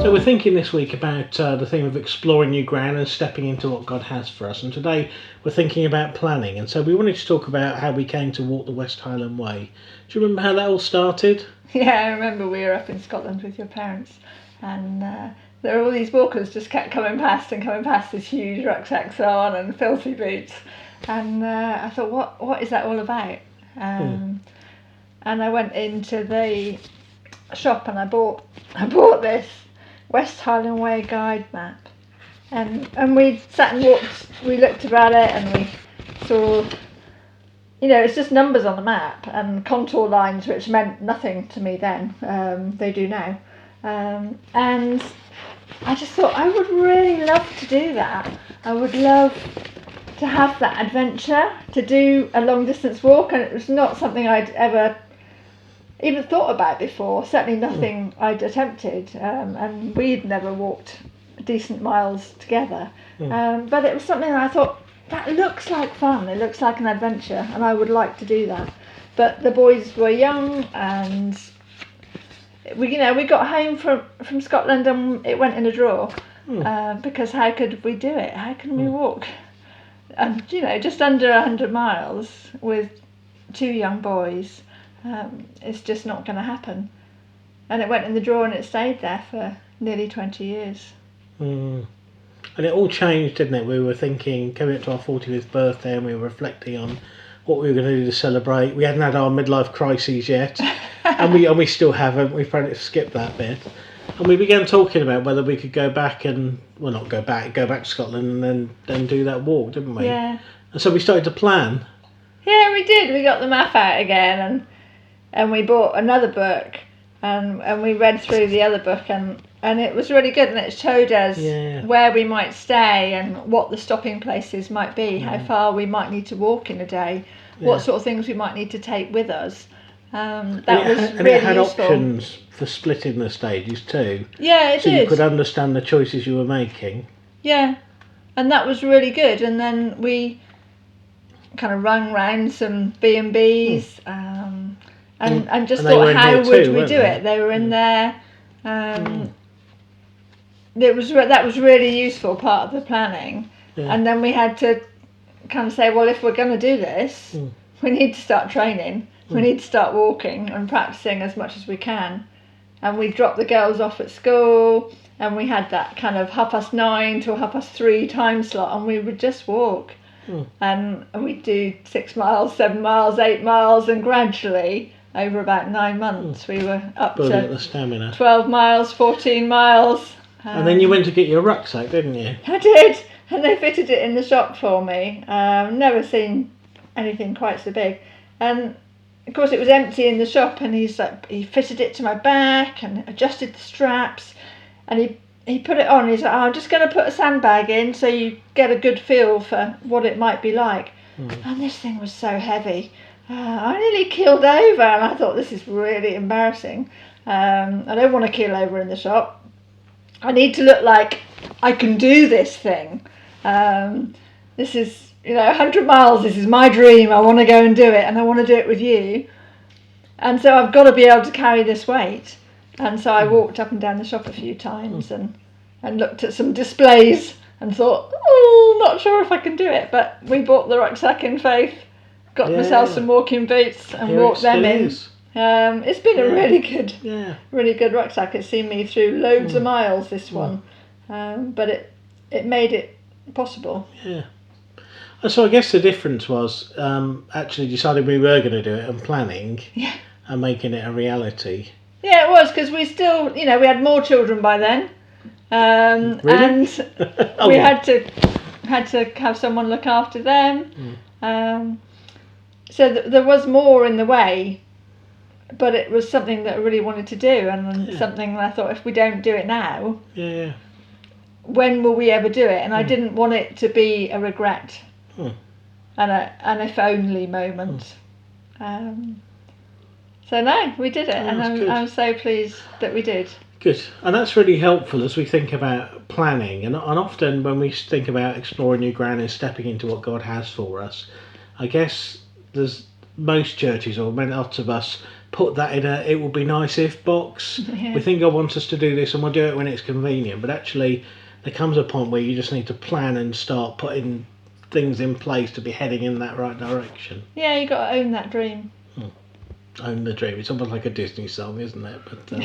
So we're thinking this week about the theme of exploring new ground and stepping into what God has for us. And today we're thinking about planning. And so we wanted to talk about how we came to walk the West Highland Way. Do you remember how that all started? Yeah, I remember we were up in Scotland with your parents, and there were all these walkers just kept coming past with huge rucksacks on and filthy boots. And I thought, what is that all about? And I went into the shop and I bought this West Highland Way guide map, and we sat and walked. We looked about it and we saw, it's just numbers on the map and contour lines, which meant nothing to me then. They do now, and I just thought I would really love to do that. I would love to have that adventure, to do a long distance walk, and it was not something I'd ever even thought about before, certainly nothing I'd attempted, and we'd never walked decent miles together, but it was something I thought, that looks like fun, it looks like an adventure, and I would like to do that. But the boys were young, and we got home from Scotland and it went in a drawer, because how could we do it? How can we walk? And just under 100 miles with two young boys, it's just not going to happen. And it went in the drawer and it stayed there for nearly 20 years. And it all changed, didn't it? We were thinking, coming up to our 40th birthday, and we were reflecting on what we were going to do to celebrate. We hadn't had our midlife crises yet, and we still haven't. We've probably skipped that bit. And we began talking about whether we could go back and, well, not go back to Scotland and then do that walk, didn't we? Yeah. And so we started to plan. Yeah, we did. We got the map out again, and we bought another book, and we read through the other book, and it was really good, and it showed us where we might stay and what the stopping places might be, how far we might need to walk in a day, what sort of things we might need to take with us. That was really useful. And it had options for splitting the stages too. Yeah, it did. So you could understand the choices you were making. Yeah, and that was really good. And then we kind of rung round some B&Bs, and just thought, how would we do it? They were in there. That was really useful part of the planning. Yeah. And then we had to kind of say, well, if we're going to do this, we need to start training. We need to start walking and practicing as much as we can. And we dropped the girls off at school, and we had that kind of 9:30 to 3:30 time slot, and we would just walk. And we'd do 6 miles, 7 miles, 8 miles, and gradually, over about 9 months, we were up building to the stamina. 12 miles, 14 miles. And then you went to get your rucksack, didn't you? I did, and they fitted it in the shop for me. Never seen anything quite so big. And of course it was empty in the shop, and he fitted it to my back and adjusted the straps, and he put it on. He's like, I'm just going to put a sandbag in so you get a good feel for what it might be like. And this thing was so heavy. I nearly keeled over, and I thought, this is really embarrassing. I don't want to keel over in the shop. I need to look like I can do this thing. This is 100 miles, this is my dream. I want to go and do it, and I want to do it with you. And so I've got to be able to carry this weight. And so I walked up and down the shop a few times and looked at some displays and thought, not sure if I can do it. But we bought the rucksack in faith, got myself some walking boots and walked them in. It's been a really good rucksack. It's seen me through loads of miles, this one. But it made it possible. Yeah. So I guess the difference was actually deciding we were going to do it and planning and making it a reality. Yeah, it was, because we still, we had more children by then, really? And we had to have someone look after them. So there was more in the way, but it was something that I really wanted to do, and something that I thought, if we don't do it now, when will we ever do it? And I didn't want it to be a regret. And an if only moment. So no, we did it, and I'm so pleased that we did. Good, and that's really helpful as we think about planning, and often when we think about exploring new ground and stepping into what God has for us, I guess there's most churches, or lots of us, put that in a "it would be nice if" box. Yeah. We think God wants us to do this, and we'll do it when it's convenient. But actually, there comes a point where you just need to plan and start putting things in place to be heading in that right direction. Yeah, you got to own that dream. Own the dream. It's almost like a Disney song, isn't it? But